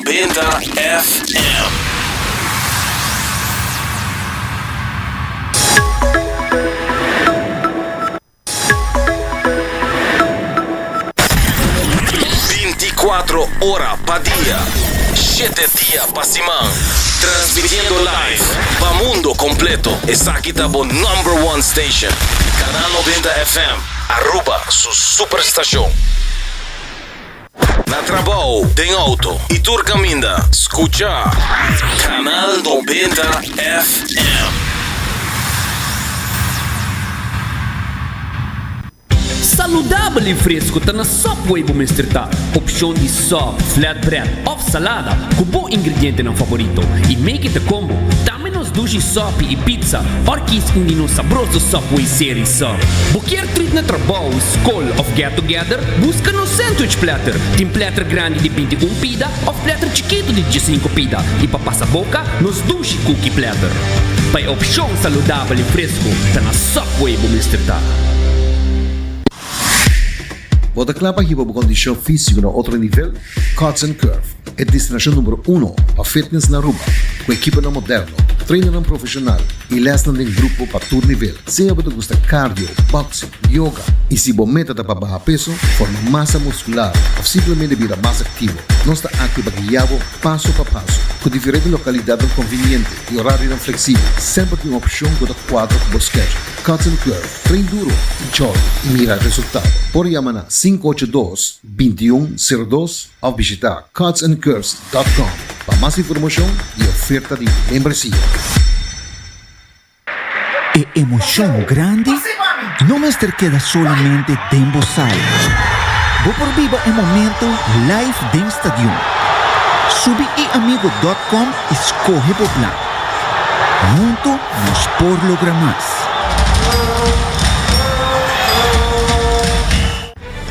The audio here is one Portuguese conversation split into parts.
90 FM. Hora pa dia, 7 dias pa semana, transmitiendo live pa mundo completo. Essa aqui tá bo number one station, Canal 90 FM, Aruba, su superestação. Na trabalho, tem auto e tur caminda, escucha Canal 90 FM. Saludável e fresco tá na Subway bo mistertar. Opção de soft, flatbread ou salada com bom ingrediente não favorito. E make it a combo. Também nos dushi sopa e pizza. Orquis hindi no sabroso Subway series sub. Qualquer treat na trabalho, school of get together, busca no sandwich platter. Tem platter grande de 21 pida ou platter chiquito de 15 pida. E para passar boca, nos dushi cookie platter. Para opção saludável e fresco tá na Subway bo mistertar. Bota clapa aqui para o condição física no outro nível, Cuts and Curve é a destinação número 1 para fitness na Aruba, com equipa não moderno, treino não profissional e lesson em grupo para todo nível. Seja você gosta cardio, boxing, yoga e se você meta para baixar peso, formar massa muscular ou simplesmente virar mais ativo, nós está aqui para guiá-lo passo a passo, com diferentes localidades convenientes e horário flexível. Sempre tem uma opção para quadro com o schedule. Cuts and Curve, treino duro, enjoy e mira resultado. Por chamar na 582-2102 ou visitar cutsandcurves.com para mais informação e oferta de membresía. E emoção grande não mais queda solamente dentro sala. Vou por viva o momento live dentro estádio. Subi e amigo.com escorre por plan. Junto nos por lograr mais.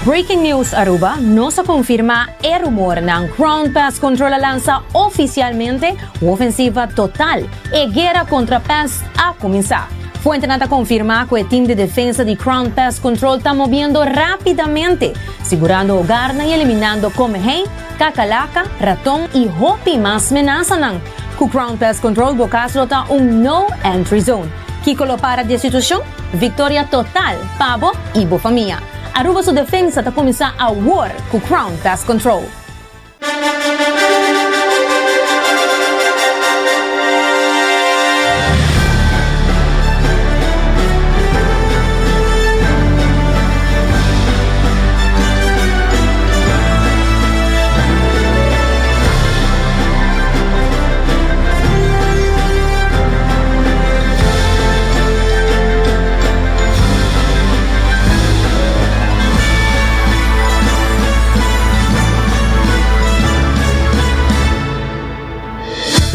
Breaking news Aruba, não se confirma o rumor ng Ground Pest Control lança oficialmente a ofensiva total e guerra contra pest a começar. Fuente nata confirma que o time de defesa de Ground Pest Control está movendo rapidamente, segurando o hogar e eliminando come-rei, cacalaca, ratão e hopi mais amenazas. Com Ground Pest Control, o caso está no entry zone. Que para a situação, vitória total, pavo e boa família. Aruba sua defesa está começando a war com Ground Pest Control.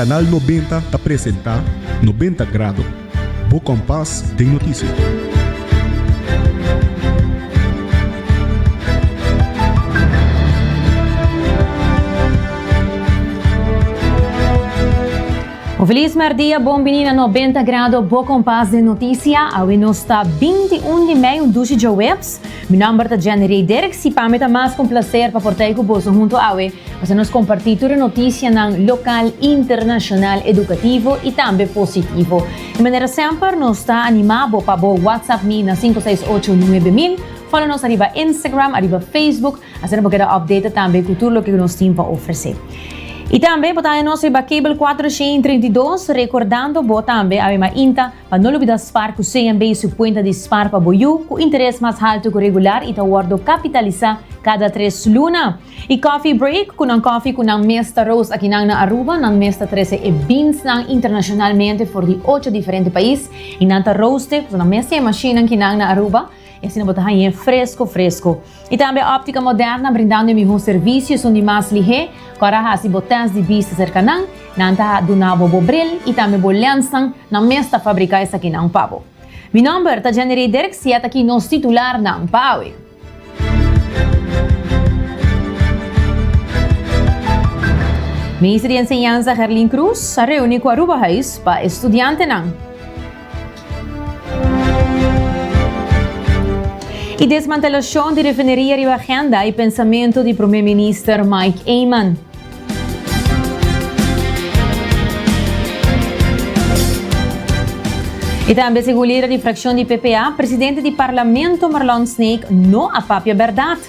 Canal 90 apresenta 90 Grados. Bo Compás de notícia. Um feliz dia, bom menina 90 graus, Bo Compás de notícia. Awe nos está 21 de maio de webs. Meu nome é Janery Derek, se para mim é mais com prazer para portar com você junto a Awe. Você nos compartilha toda notícia local, internacional, educativo e também positivo. De maneira sempre, nos está animado para o WhatsApp me na 5689000. Follow-nos arriba Instagram, arriba Facebook. Assim você queda update também com tudo o que nós temos para oferecer. E também botamos riba cable 432, recordando também a mesma inta para não olvidar spar com CMB su cuenta de spar para boiu com interesse mais alto que regular e tá guardo capitalizar cada 3 luna. E coffee break com coffee com mesta rose aqui na Aruba, na mesta 13 e beans internacionalmente por de 8 diferentes países e na roaste com na mesta machine aqui na Aruba. E assim botar aí fresco. E também a óptica moderna brindando um serviço onde mais lihe, para as botas de vista cercanan, nanta do nabo bobril e também bolhançam na mesta fábrica essa aqui na Pavo. Meu nome é Janery Derek, se aqui nos titular na Pavo. Ministro de Enseñanza Herlin Cruz se reúne com Aruba Reis para estudiante não. E desmantelação de refineria e agenda e pensamento do primeiro-ministro Mike Eyman. E também segundo a líder de fração de PPA, presidente do Parlamento Marlon Snake não apapia verdade.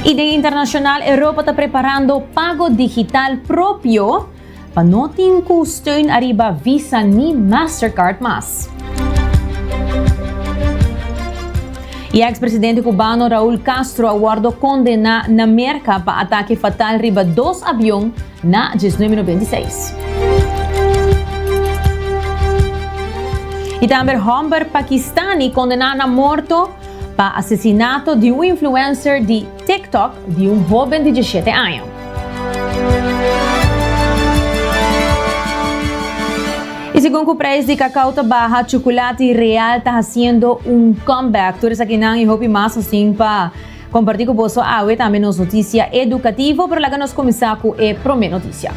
E de internacional, Europa está preparando pago digital próprio para não ter custo arriba Visa ni Mastercard mais. E ex-presidente cubano Raúl Castro aguardou condena na América para ataque fatal riba 2 aviões na 1996. E também Homber Pakistani condenado a morto para assassinato de influencer de TikTok de jovem de 17 anos. E segundo o preço de cacau baja, chocolate real está fazendo comeback. Todos aqui não e hope mais assim para compartilhar com você também nos notícia educativa, pero lá nós começar com a primeira notícia.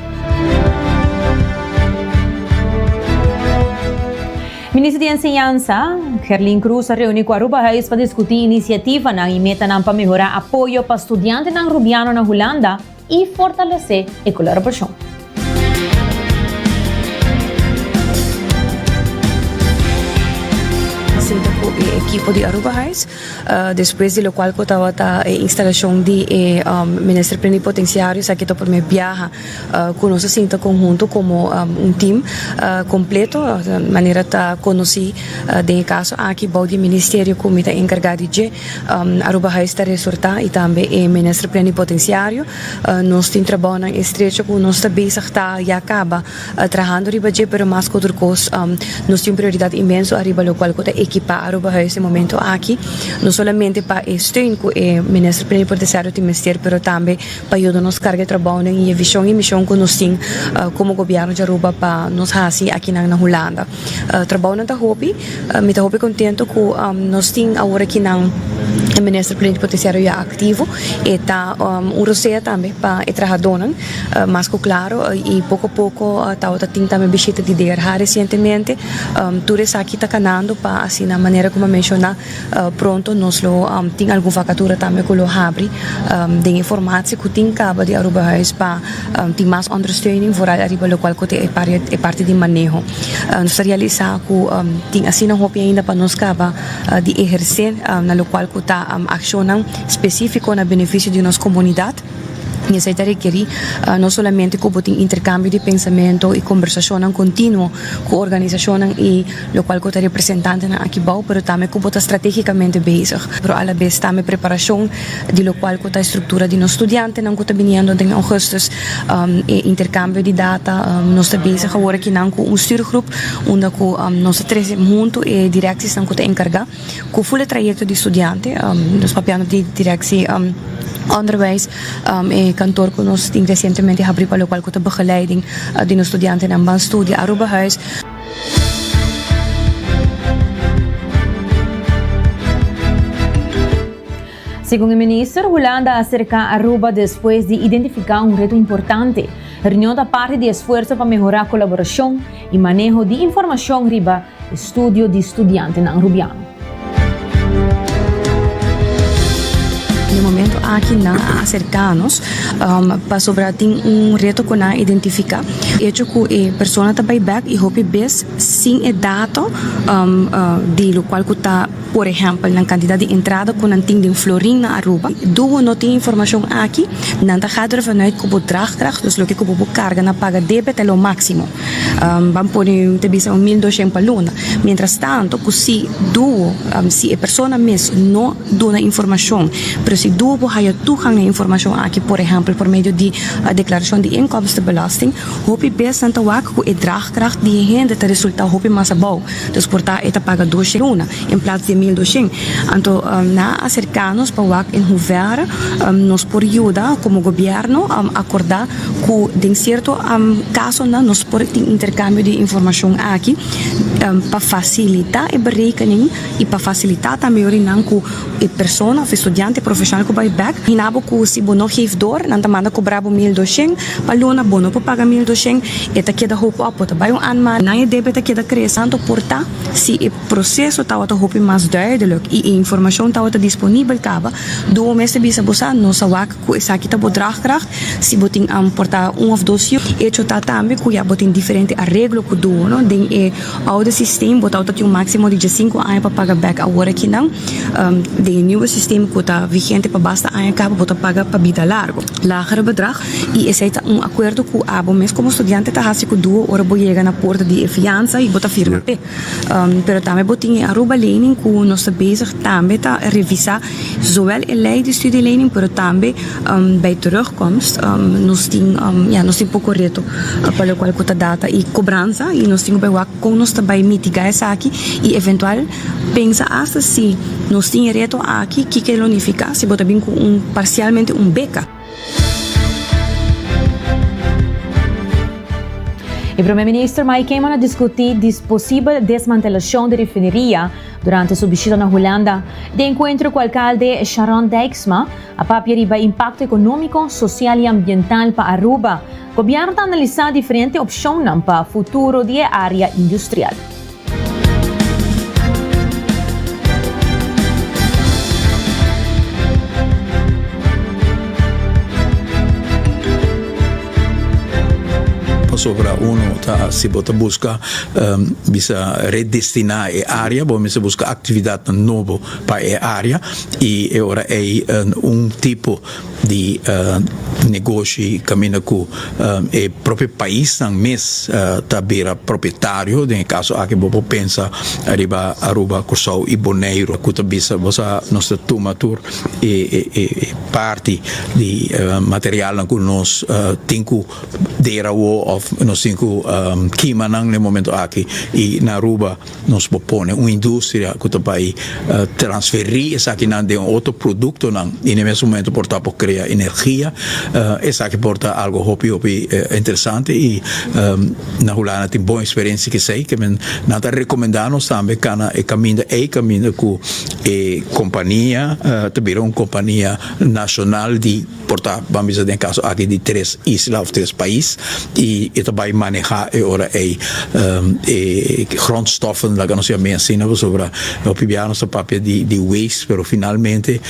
Ministro de Enseñanza, Herlin Cruz, reuniu com a Aruba Reis para discutir iniciativa na meta para melhorar apoio para estudantes na Rubiano na Holanda e fortalecer a colaboração. Equipo de Aruba Heights, depois de lo qual eu estava a instalação de ministro plenipotenciário, aqui estou por me viajar com nossa cinta conjunto como time completo, de maneira de conhecer de caso aqui o ministério como está encarregado de Aruba Heights está resultar e também o ministro plenipotenciário, nós temos trabalho estreito com nós também está e acaba trabalhando riba de, pero mais que outra coisa, nós temos prioridade imenso arriba lo qual está equipar Aruba Heights nesse momento aqui, não somente para estudar com o ministro plenipotenciário do ministério, mas também para ajudar nos carga de trabalho e visão e missão que nós temos como governo de Aruba para nos fazer aqui na Holanda. Trabalho na Hopi, me está contente com nós temos agora aqui na o ministro plenipotenciário é ativo e está receita também para o trabalhador, mas claro e pouco a pouco está também visita de DRH recentemente, tudo isso aqui está canando para assim na maneira como mencionar pronto nós tem alguma vacatura também que lo abre de informação que tem cabo de Aruba Heights para ter mais understanding vooral arriba lo qual é parte de manejo nós realizar que tem assim não hope ainda para nós cabo de exercer na lo qual que está ação específico na benefício de nossa comunidade. E isso requer não somente como tem intercâmbio de pensamento e conversação contínuo com a organização e o qual está representante aqui bom, mas também como está estrategicamente bezig. Pero a la vez também preparação de lo qual está a estrutura de nós estudantes não está vindo em agosto e intercâmbio de data nós está bezig agora aqui não com stuurgroep onde com nós três junto e direções não está encarregado com full trajeto de estudante nós papiando de direção onderwijs e kantoor que nós temos recentemente abrir para o qual está begeleiding de nos estudantes na ban studie Aruba Heights. Segundo o ministro, Holanda acerca Aruba depois de identificar reto importante. A reunião da parte de esforço para melhorar a colaboração e manejo de informação riba estudo de estudantes na Rubiano. No momento aqui na acercanos para sobre tem reto que na identificar hecho que a pessoa está back e hope best sem o dado de lo qual está por exemplo na quantidade de entrada que não tem de florin na Aruba do não tem informação aqui não está cadra vanuit que o dragkracht dus lo que o carga na paga débito é o máximo vamos pôr te bisa 1.200 para luna mientras tanto que se se a pessoa mesmo não dá informação se duo haya toegang na informação aqui, por exemplo, por meio de declaração de inkomstenbelasting, hopi best aan te waken hoe het draagkracht die hende te resultaat hopi massa bouw. Dus porta eta paga 200 luna in plaats de 1.200. Anto na acercarnos para wak in hoeverre nos por ayuda como gobierno acordar que de cierto caso nos por intercambio de informação aqui para facilitar a berekening e para facilitar também que a pessoa, o estudante profissional que vai back back. Hinabo ko si bono door, nanta manda cobrabo 1.200, paluna bono pa paga 1.200, eta queda hopo apo tabai yung anma, na yung debita queda crescendo porta, si e processo tawa ta hopi mas duidelijk, i information tawa ta disponível kaba, do meste bisa bosa, no sa wak ku isa kita bo draagkracht, si boting porta of dos yu, hecho ta tambe ku ya boting diferente arreglo ku do, no, den e oude systeem, bota ta yung maximo de 5 anos pa paga back agora que não, de nieuwe systeem ku ta vigente pa basta anos kaba, bota paga pa vida largo. Lager bedrag e aceita acordo com a abo mesmo como estudante tá hasi com duo ora boiega na porta de fiança e bota firma pe. Pero também botinha Aruba lening com nossa bezig também tá revisar zowel in lei de studielening pero também bij terugkomst nos ting nos ting pouco reto para qual cota data e cobrança e nos ting bij wak com nos também mitigar essa aqui e eventual pensa hasta se nos ting reto aqui que unificar se bota bem com parcialmente beca. O primeiro-ministro Mike Cameron discutiu possível desmantelação da refineria durante sua visita na Holanda. De encontro com o alcalde Sharon Dijksma, a papia riba impacto econômico, social e ambiental para Aruba. O governo está analisando diferentes opções para o futuro da área industrial. Sobre uno si bota busca bisa redestinar a área, bom bisa busca atividade novo para a área e ora é tipo de negócio caminha com o próprio país não mês tabira proprietário, em caso aqui bobo pensa arriba Aruba Curaçao e Bonaire, que bisa você nossa tomatur e parte de material que nós temos dera of nós temos quima no momento aqui e na Aruba nós propõe uma indústria que vai transferir essa aqui de outro produto e no mesmo momento portar para criar energia essa aqui porta algo hopi interessante e na Holanda tem boa experiência que sei que nós recomendamos também caminho com a companhia também uma companhia nacional de portar vamos dizer em caso aqui de 3 islas of 3 países e também manejar ora grondstoffen lá que nós já mencionamos sobre o pibiano essa papel de waste, pero finalmente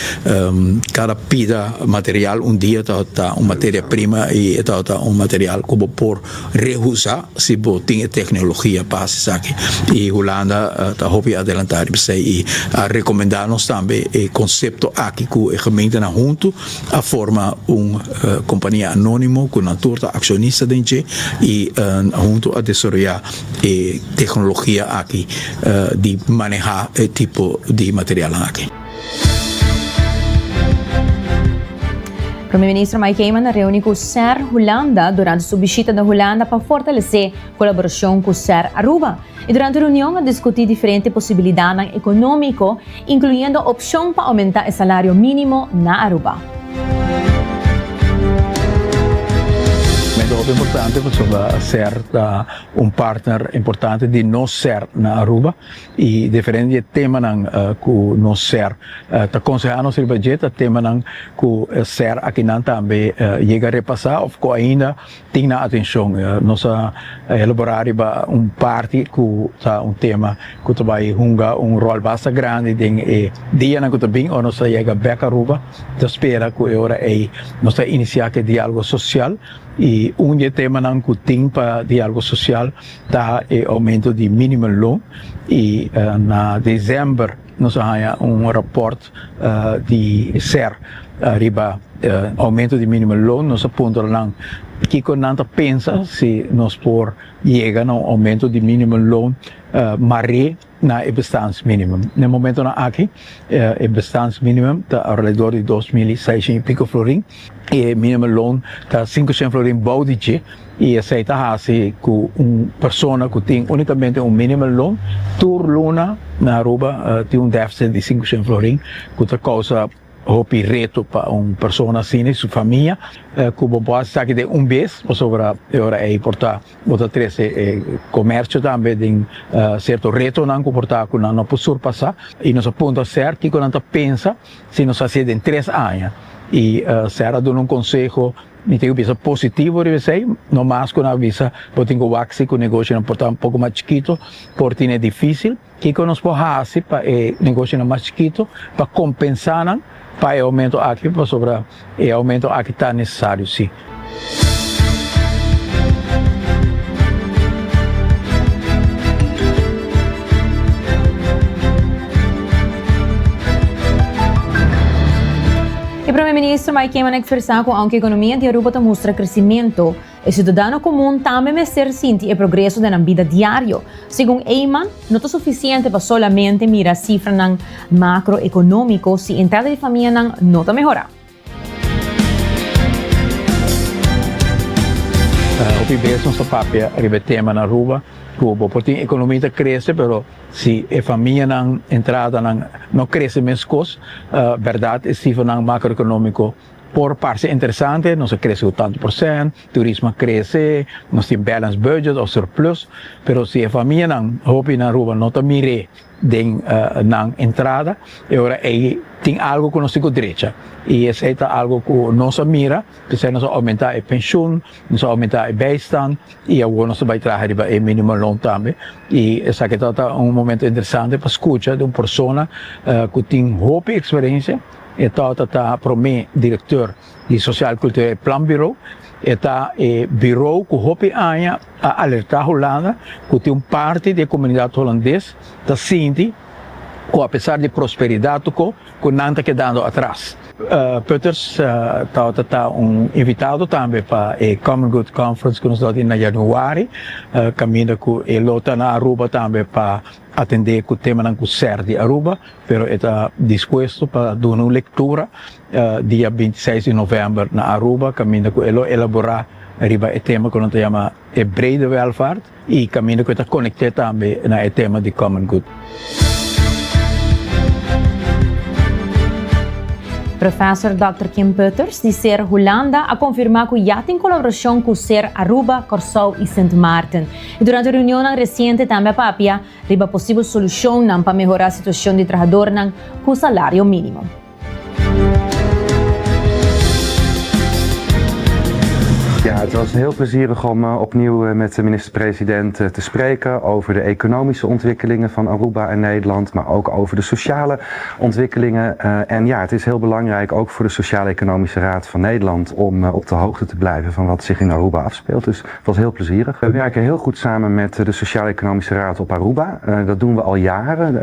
cada pida material dia tá uma matéria-prima e tá um material como por reusar se botem tecnologia para isso aqui e Holanda tá hopi adelantar e recomendar-nos também o conceito aqui que a gemeente na junto a forma companhia anônimo com natura acionista dentro e junto a desarrollar tecnologia aqui de manejar tipo de material aqui. O primeiro-ministro Mike Cameron reuniu com o SER Holanda durante sua visita na Holanda para fortalecer a colaboração com o SER Aruba. E durante a reunião, discutiu diferentes possibilidades econômicas, incluindo a opção para aumentar o salário mínimo na Aruba. Muito importante para ser partner importante de nós ser na Aruba e diferente tema que nós ser tá aconselhando o budget tema que ser aqui também chega a repassar ou que ainda tem na atenção nossa elaborar parte que tá tema que vai jogar rol bastante grande de dia na que também ou nossa chega back Aruba espera que agora nossa iniciar que diálogo social e tema que tem para diálogo social tá aumento de minimum loan e na dezembro nós vamos rapport de SER riba aumento de minimum loan nós aponta lá que quando pensa se nós por chega no aumento de minimum loan maré na bestaansminimum. No momento na aqui, o bestaansminimum está ao redor de 2.600 e pico florim e minimum loan está 500 florim baudice e aceita assim com pessoa que tem unicamente minimum loan, tur luna na Aruba tem déficit de 500 florim que causa hopi reto para pessoa assim e sua família que pode sair de vez sobre agora portar botar três comércio também de certo reto não comportar que não pode surpassar e nós aponta certo que quando pensa se nós fazemos em 3 anos e será dando consejo me tenho visa positivo deve ser, no mais com a visa eu tenho o axi que o negócio é um pouco mais chiquito, porque é difícil, que nós podemos fazer para o negócio mais chiquito, para compensar para o aumento aqui, para sobre o aumento aqui está necessário, sim. O primeiro-ministro vai queimar expressar com a economia de Aruba mostra crescimento. O cidadão comum também me ser sente o progresso da vida diário. Segundo Eyman, não é suficiente para solamente mirar cifras macroeconômicas se a entrada de família não está melhorar. O PIB é um papel que tema na Aruba, porque a economia cresce, mas se a família não entrada não cresce mesmo, verdade, se não macroeconômico por parte interessante, nós cresce o tanto por cento, turismo cresce, nós temos balance budget ou surplus, mas se a família não hope na Aruba não está mire na entrada, agora aí tem algo que nós temos direito. E esse é algo que nós mira, que nós aumentar a pensão, nós aumentar a bijstand, e agora nós vai trazer o mínimo loan também. E esse aqui é momento interessante para escutar de uma pessoa que tem hope e experiência. Está para mim, diretor de Social Cultural Plan Bureau, está o bureau que hope a alertar a Holanda, que tem parte da comunidade holandesa, está sente que apesar de prosperidade, que não está quedando atrás. Peters está invitado também para a Common Good Conference que nos dá em januário, caminho que ele está na Aruba também para atender o tema do SER de Aruba, mas está disposto para dar uma leitura dia 26 de novembro na Aruba, caminho que ele elaborar o tema que nós chamamos de brede welvaart e caminho que está conectado também na tema de Common Good. Professor Dr. Kim Peters, de SER Holanda, a confirmar que já tem colaboração com o SER Aruba, Curaçao e Sint Maarten. E durante a reunião recente também a PAPIA, riba possível solução para melhorar a situação de trabalhador com salário mínimo. Ja, het was heel plezierig om opnieuw met de minister-president te spreken over de economische ontwikkelingen van Aruba en Nederland, maar ook over de sociale ontwikkelingen. En ja, het is heel belangrijk, ook voor de Sociaal-Economische Raad van Nederland, om op de hoogte te blijven van wat zich in Aruba afspeelt. Dus het was heel plezierig. We werken heel goed samen met de Sociaal-Economische Raad op Aruba. Dat doen we al jaren.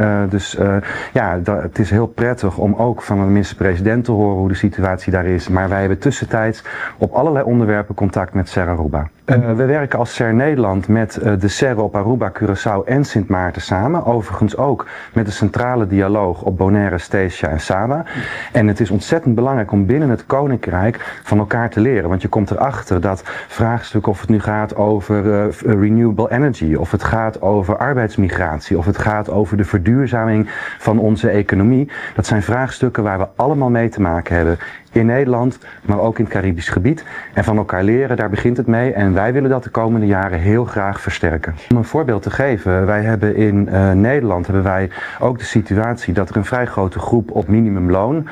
Het is heel prettig om ook van de minister-president te horen hoe de situatie daar is. Maar wij hebben tussentijds op allerlei onderwerpen contact met SER Aruba. We werken als SER Nederland met de SER op Aruba, Curaçao en Sint Maarten samen. Overigens ook met de centrale dialoog op Bonaire, Statia en Saba. En het is ontzettend belangrijk om binnen het Koninkrijk van elkaar te leren. Want je komt erachter dat vraagstukken, of het nu gaat over renewable energy, of het gaat over arbeidsmigratie, of het gaat over de verduurzaming van onze economie. Dat zijn vraagstukken waar we allemaal mee te maken hebben. In Nederland, maar ook in het Caribisch gebied. En van elkaar leren, daar begint het mee. En wij willen dat de komende jaren heel graag versterken. Om een voorbeeld te geven, wij hebben in Nederland ook de situatie dat er een vrij grote groep op minimumloon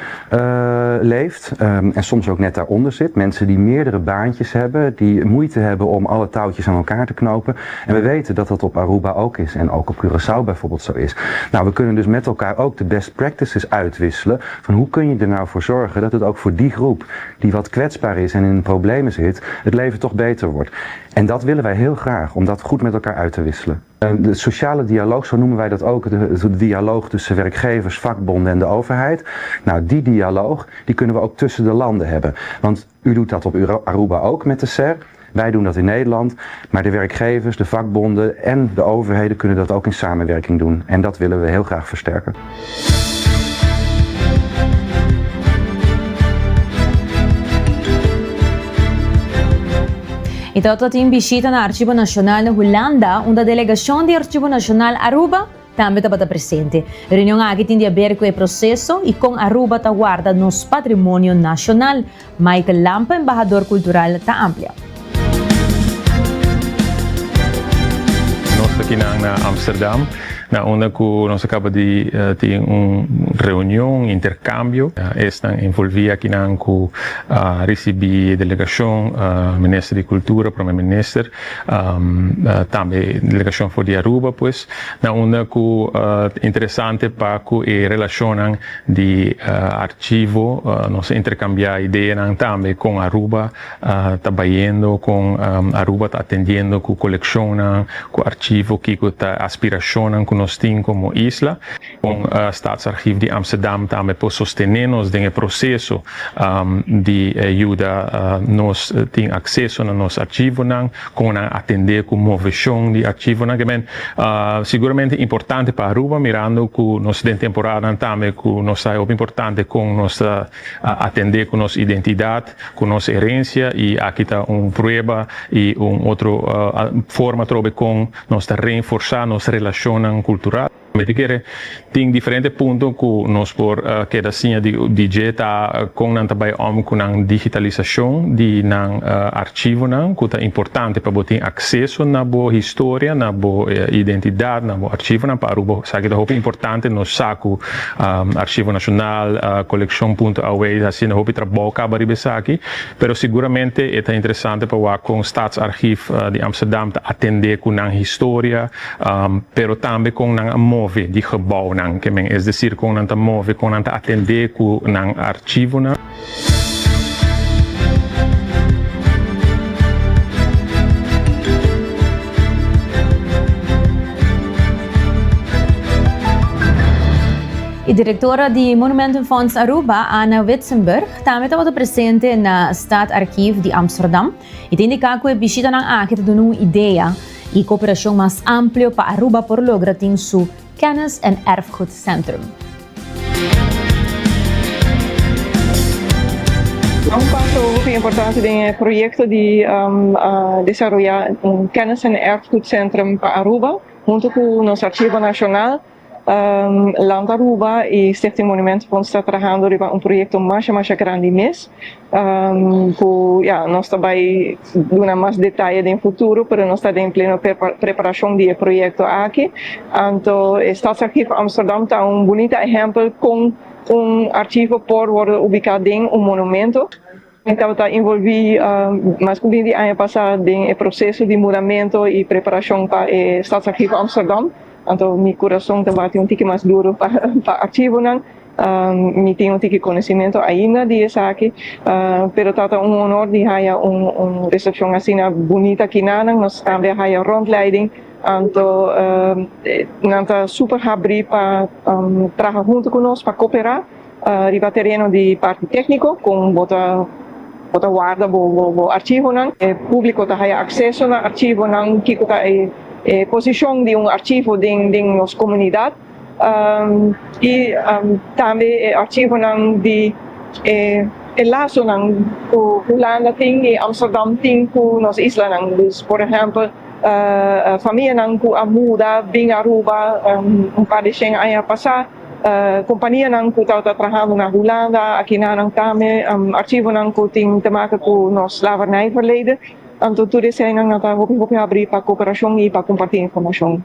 leeft. En soms ook net daaronder zit. Mensen die meerdere baantjes hebben, die moeite hebben om alle touwtjes aan elkaar te knopen. En we weten dat dat op Aruba ook is. En ook op Curaçao bijvoorbeeld zo is. Nou, we kunnen dus met elkaar ook de best practices uitwisselen. Van hoe kun je er nou voor zorgen dat het ook voor die groep die wat kwetsbaar is en in problemen zit, het leven toch beter wordt. En dat willen wij heel graag, om dat goed met elkaar uit te wisselen. De sociale dialoog, zo noemen wij dat ook, de dialoog tussen werkgevers, vakbonden en de overheid. Nou, die dialoog, die kunnen we ook tussen de landen hebben. Want u doet dat op Aruba ook met de SER. Wij doen dat in Nederland, maar de werkgevers, de vakbonden en de overheden kunnen dat ook in samenwerking doen. En dat willen we heel graag versterken. Então, estou em visita no Arquivo Nacional na Holanda, onde a delegação do Arquivo Nacional Aruba também está presente. A reunião aqui tem a ver com o processo e com Aruba está guarda nos patrimônio nacional. Michael Lampa, embaixador cultural, está amplia. Nós aqui na Amsterdam na onde que nós acaba de ter uma reunião, intercâmbio, estão envolvidos aqui na com receber delegação, ministro de cultura, primeiro-ministro, também delegação for de Aruba, pois, na onde que interessante para que relacionam de arquivo, nós intercambiar ideias também com Aruba, trabalhando com Aruba, atendendo com coleção, com arquivo que está aspiração que nós temos como isla, com Staatsarchiv de Amsterdam também para sostenernos nesse processo de ajuda, nós temos acesso a nosso arquivo, com atender com movição de arquivo, que seguramente importante para Aruba, mirando que nós temos temporada também, que nós é importante com nossa atender com nossa identidade, com nossa herência, e aqui está uma prova e uma outra forma de com nós reforçar nossa relação cultural. Tem diferentes pontos que nós por que assim de jeito com também com a digitalização de arquivo que é importante para ter acesso na boa história, na boa identidade, na boa arquivo para Aruba. Sabe que é importante nós saco arquivo nacional, coleção.aw, assim não é trabalho acaba de aqui, mas seguramente é interessante para com o Staatsarchiv de Amsterdam atender com a história, mas também com a de gebouw, es decir, com a move, com a atender com o arquivo. E diretora de Monumentenfonds Aruba, Anna Witzenberg, também estava presente na Staatsarchiv de Amsterdam e tem indicado que a visita não que dando uma ideia e cooperação mais ampla para Aruba por lograr ter seu Kennis- en Erfgoedcentrum. Um passo importante do projeto de desarrollar Kennis- en Erfgoedcentrum para Aruba, junto com o nosso Arquivo Nacional. Land Aruba e Stichting Monumentenfonds está trabalhando em projeto mais grande mês. Nós também dando mais detalhes no futuro, mas nós estamos em plena preparação do projeto aqui. Então, o Staatsarchiv Amsterdam está bonito exemplo com arquivo por ubicado em monumento. Então, está envolvido, mas como de ano passado, no processo de mudamento e preparação para o Staatsarchiv Amsterdam. Então, meu coração também um pouco mais duro para arquivo, não tenho um pouco de conhecimento ainda disso aqui, mas é honor de ter uma recepção assim bonita aqui, nós também temos rondleiding, então, nós super abrir para trabalhar junto conosco, para cooperar, no terreno de parte técnico, com bota guarda o arquivo, o público tem acesso ao arquivo, que posição de arquivo em nossa comunidade e também arquivo de laço com Holanda tem e Amsterdam tem com nossa isla, por exemplo, a família que a muda bem Aruba par de anos passado, companhia que está trabalhando na Holanda, aqui na também arquivo que tem temaka com nosso lavernij verleden. Então, tudo isso aí nós vamos abrir para cooperação e para compartilhar informação.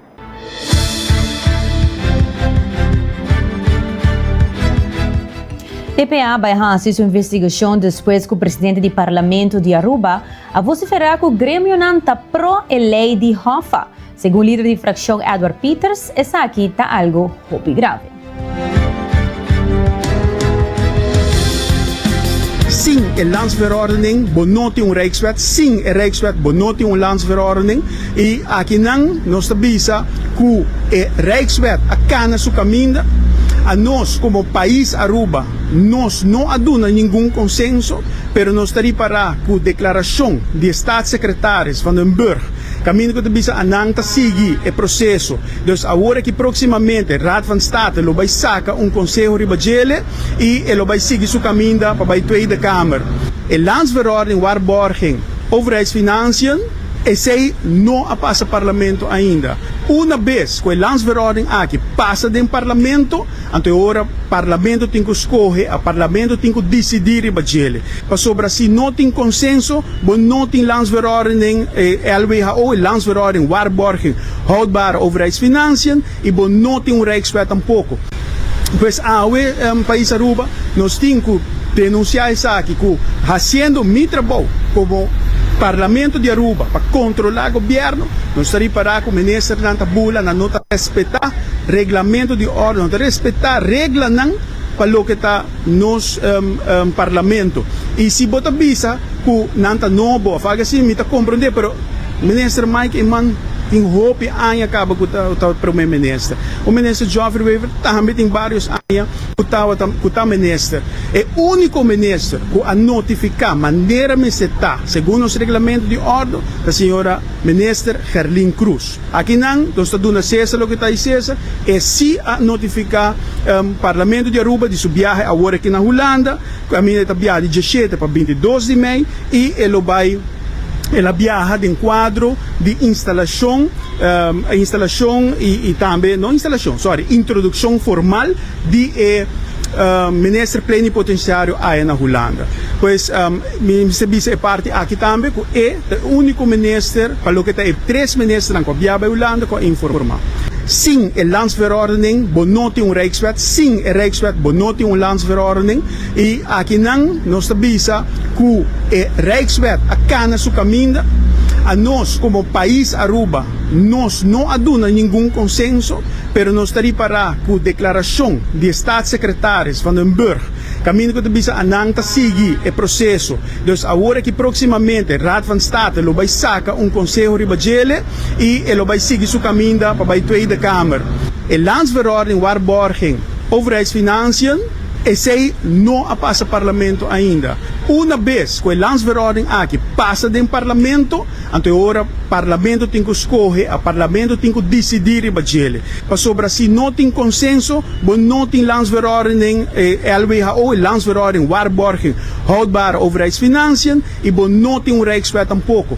TPA vai fazer sua investigação depois que o presidente do Parlamento de Aruba a vociferar que o Grêmio não está pró a lei de Hoffa. Segundo o líder da fração Edward Peters, essa aqui está algo muito grave. Sim, a landsverordening benoti Rijkswet. Sim, a Rijkswet benoti landsverordening. E aqui não nos avisa que a Rijkswet acana su caminho. A nós, como país Aruba, nós não aduna nenhum consenso, pero nós estamos para com a declaração de Staatssecretários van den Burg, caminho que bisa anang ta seguir o processo. Dus agora que proximamente a Raad van State lo vai saca conselho ribagele e lo vai seguir seu caminho para a Tweede Kamer. A landsverordening waarborging overheidsfinanciën, e zij não a passa parlamento ainda. Uma vez que a landsverordening aqui passa do parlamento, então agora o parlamento tem que escolher, o parlamento tem que decidir e bater. Para sobre assim, não tem consenso, não tem landsverordening, LWHO, landsverordening, waarborging, houdbare overheidsfinanciën, e não tem Rijkswet tampouco. Pois país Aruba, nós temos que denunciar isso aqui, que fazendo meu trabalho como Parlamento de Aruba para controlar o governo, nós estaríamos para que o ministro Nanta Bula não respeitar regulamento de ordem, não respeitar regra para o que está nos parlamento. E se bota visa que Nanta não boa, faz assim, me está compreender, mas o ministro Mike Iman tem roupa e acaba com o primeiro-ministro. O ministro Geoffrey Weaver também tem vários anos com o ministro. É o único ministro que a notificar maneira me está, segundo os regulamentos de ordem, da senhora ministra Gerlin Cruz. Aqui não, nós estamos dando acesso o que está dizendo, é se a notificar o Parlamento de Aruba de sua viagem agora aqui na Holanda, a minha está viagem de 17 para 22 de maio, e ele vai ela viaja em quadro de instalação e também, não instalação, introdução formal de ministro plenipotenciário aí na Holanda. Pois, ministro é parte aqui também, que é o único ministro, para o que tem 3 ministros que viaja à Holanda, que é informal. Sim, a landsverordening benodigt Rijkswet. Sim, a Rijkswet benodigt landsverordening. E aqui não, nós avisa que a Rijkswet acana seu caminho. A nós, como país Aruba, nós não aduna nenhum consenso, pero nós estamos para com a declaração de Staatssecretários van den Burg, caminho que bisa anang seguir o processo. Então, agora que proximamente o Raad van State vai sacar conselho ribagele e ele vai seguir seu caminho para a Tweede Kamer. A landsverordening waarborging overheidsfinanciën esse não passa parlamento ainda. Uma vez que a landsverordening aqui passa do parlamento, então agora o parlamento tem que escolher, o parlamento tem que decidir e bater. Para sobre assim, não tem consenso, não tem landsverordening, LWHO, landsverordening, waarborging, houdbare overheidsfinanciën, e não tem Rijkswet tampouco.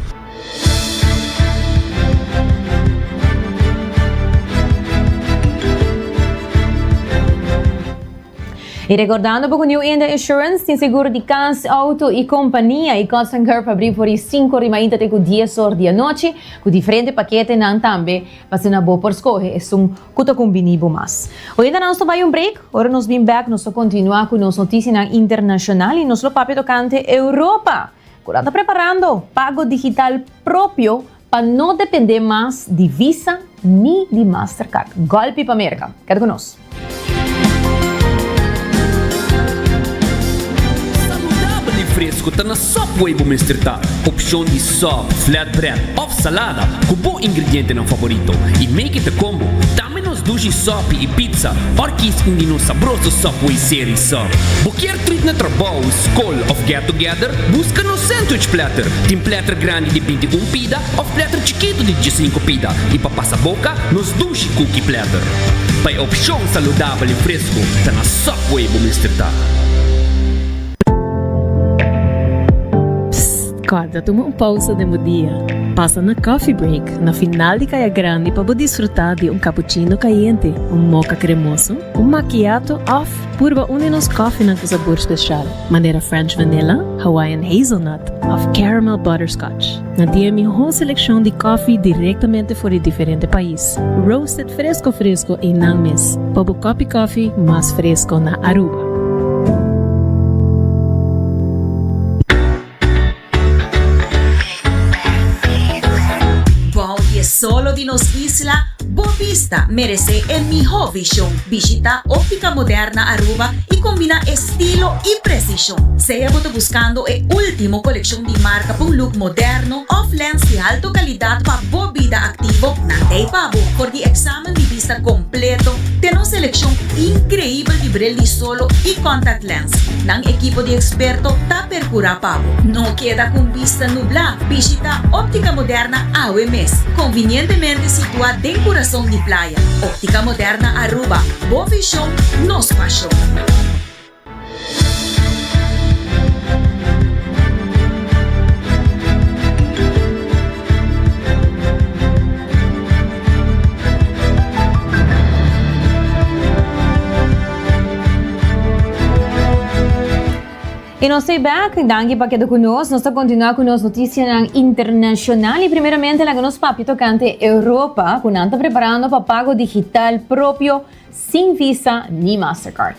E recordando que o New India Insurance tem seguro de casa, auto e companhia e Constant Care para abrir por 5 rimainta até 10 horas da noite, com diferentes paquetes não também, para ser uma boa por escolher, é um cuto combinado mais. Hoje ainda nós tomamos um break, agora nós vamos back, nós continuar com nossas notícias internacionais e nós lo papo tocante Europa. Agora está preparando pago digital próprio para não depender mais de Visa nem de Mastercard. Golpe para a América. Quer conosco? Fresco tá na Subway Bumestritar. Opção de sub, flatbread ou salada com bom ingrediente não favorito. E make it a combo. Também nos dushi sop e pizza. Orquis de nos sabroso Subway Series Sub. Qualquer treat na trabalho, school of get together, busca no sandwich platter. Tem platter grande de 21 pida ou platter chiquito de 15 pida. E para passar boca, nos dushi cookie platter. Para opção saudável e fresco, tá na Subway Bumestritar. Acorda, toma uma pausa de meu dia. Passa na coffee break, na final de caia grande para desfrutar de cappuccino caliente, mocha cremoso, macchiato off, purba uninos coffee na sabor especial. Maneira French vanilla, Hawaiian hazelnut, of caramel butterscotch. Na dia minha seleção de coffee diretamente fora de diferente país. Roasted fresco e não mes. Para o coffee mais fresco na Aruba. Solo de nos isla, Boa Vista merece el mejor visión. Visita Óptica Moderna Aruba y combina estilo y precisión. Sea buscando el último colección de marca para un look moderno, off lens de alta calidad para boa vida activo. Nandei pabo por el examen de vista completo. Tenemos selección increíble de brilli solo y contact lens. Nang equipo de experto ta percura pabo. No queda con vista nublada. Visita Óptica Moderna AWMS. Convenientemente situada en corazón de playa. Óptica Moderna Aruba. Boa visión, nos pasión. E nós estamos back, danke para que conosco. Nós estamos continuando com as notícias internacionais. E primeiramente, lá nos papi tocante Europa, que nós estamos preparando para pago digital próprio, sem Visa nem Mastercard.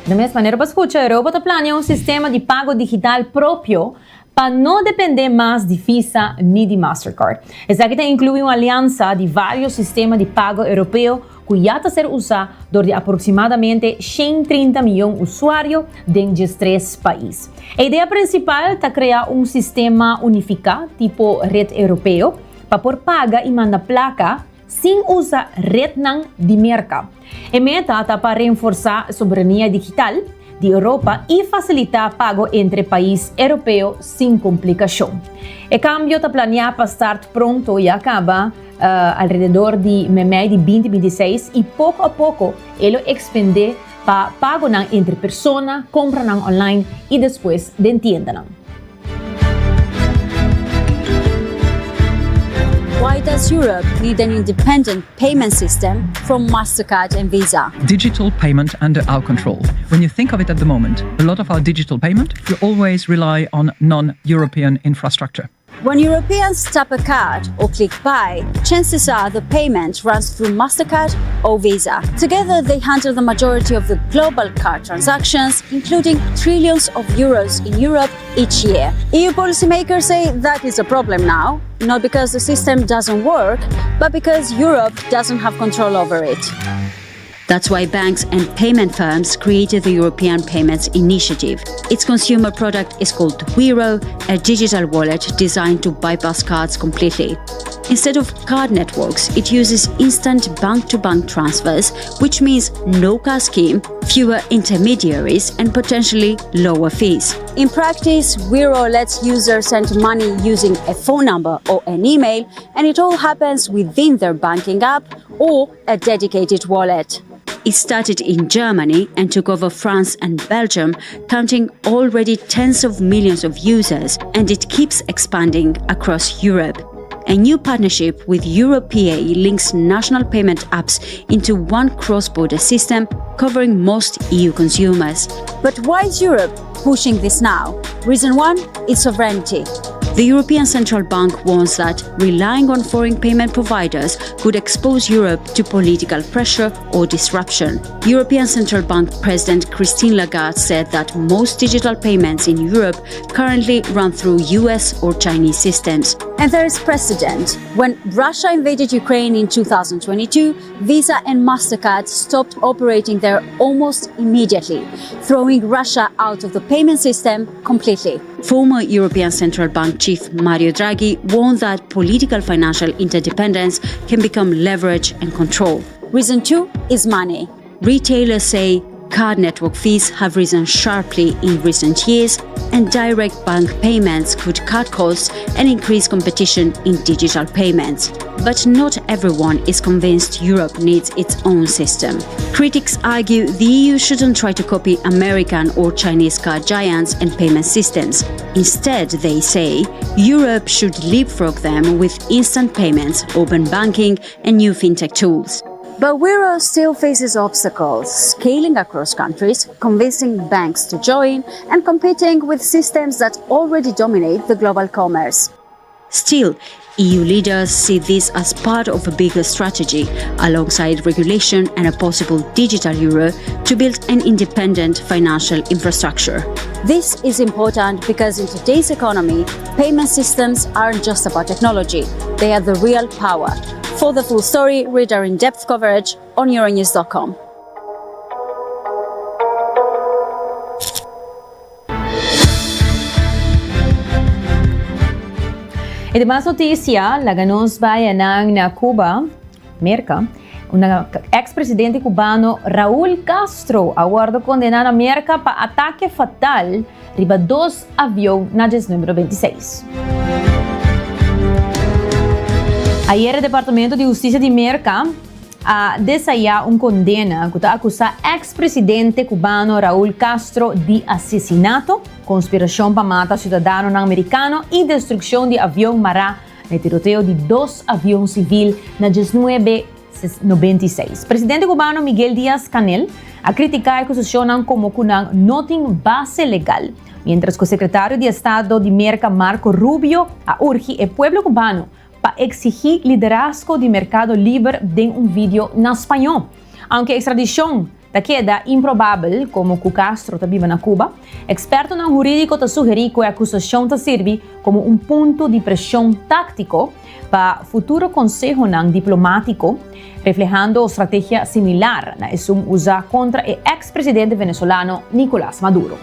Da mesma maneira, para escutar, a Europa está planeando um sistema de pago digital próprio para não depender mais de Visa nem de Mastercard. Essa aqui inclui uma aliança de vários sistemas de pago europeu que já está sendo usado por aproximadamente 130 milhões de usuários dentro de 3 países. A ideia principal é criar um sistema unificado, tipo rede europeu, para por paga e mandar placa sem usar rede de mercado. A meta está para reforçar a soberania digital de Europa e facilitar pago entre países europeus sem complicação. O cambio está planeado para estar pronto e acaba alrededor de meio de 2026 e pouco a pouco ele expande para pago entre pessoas, compra online e depois de tienda. Why does Europe need an independent payment system from MasterCard and Visa? Digital payment under our control. When you think of it at the moment, a lot of our digital payment, you always rely on non-European infrastructure. When Europeans tap a card or click buy, chances are the payment runs through MasterCard or Visa. Together, they handle the majority of the global card transactions, including trillions of euros in Europe each year. EU policymakers say that is a problem now, not because the system doesn't work, but because Europe doesn't have control over it. That's why banks and payment firms created the European Payments Initiative. Its consumer product is called Wero, a digital wallet designed to bypass cards completely. Instead of card networks, it uses instant bank-to-bank transfers, which means no cash scheme, fewer intermediaries, and potentially lower fees. In practice, Wero lets users send money using a phone number or an email, and it all happens within their banking app or a dedicated wallet. It started in Germany and took over France and Belgium, counting already tens of millions of users, and it keeps expanding across Europe. A new partnership with EuroPA links national payment apps into one cross-border system covering most EU consumers. But why is Europe pushing this now? Reason one is sovereignty. The European Central Bank warns that relying on foreign payment providers could expose Europe to political pressure or disruption. European Central Bank President Christine Lagarde said that most digital payments in Europe currently run through US or Chinese systems. And there is precedent. When Russia invaded Ukraine in 2022, Visa and MasterCard stopped operating there almost immediately, throwing Russia out of the payment system completely. Former European Central Bank Chief Mario Draghi warned that political financial interdependence can become leverage and control. Reason two is money. Retailers say card network fees have risen sharply in recent years, and direct bank payments could cut costs and increase competition in digital payments. But not everyone is convinced Europe needs its own system. Critics argue the EU shouldn't try to copy American or Chinese card giants and payment systems. Instead, they say, Europe should leapfrog them with instant payments, open banking, and new fintech tools. But Wero still faces obstacles, scaling across countries, convincing banks to join, and competing with systems that already dominate the global commerce. Still, EU leaders see this as part of a bigger strategy, alongside regulation and a possible digital euro, to build an independent financial infrastructure. This is important because in today's economy, payment systems aren't just about technology, they are the real power. For the full story, read our in-depth coverage on Euronews.com. E demás notícia, laganos bayanang na Cuba, Amerika, una ex-presidente cubano Raúl Castro aguarda condenar a América para ataque fatal riba 2 aviões na número 26. Ayer, o Departamento de Justiça de América desaiu uma condena que acusa ex-presidente cubano Raúl Castro de assassinato, conspiração para matar cidadão americano e destruição de avião mará no tiroteio de 2 aviões civis na 19 96. Presidente cubano Miguel Díaz-Canel a criticar a acusación como kunang noting base legal, mientras que el secretario de Estado de Merca Marco Rubio a urge el pueblo cubano para exigir liderazgo de mercado libre de un vídeo en español. Aunque extradición queda improbable como que Castro vive en Cuba, experto no jurídico te sugerí que la acusación te sirve como un punto de presión táctico para futuro consejo diplomático, reflejando estrategia similar na esum usa contra el expresidente venezolano Nicolás Maduro.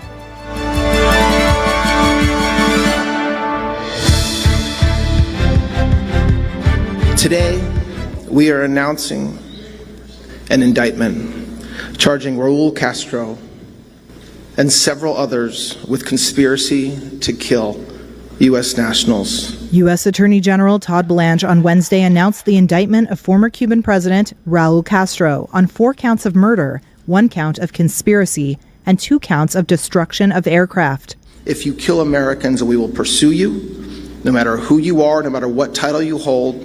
Today, we are announcing an indictment charging Raul Castro and several others with conspiracy to kill U.S. nationals. U.S. Attorney General Todd Blanche on Wednesday announced the indictment of former Cuban President Raul Castro on 4 counts of murder, 1 count of conspiracy, and 2 counts of destruction of aircraft. If you kill Americans, we will pursue you, no matter who you are, no matter what title you hold,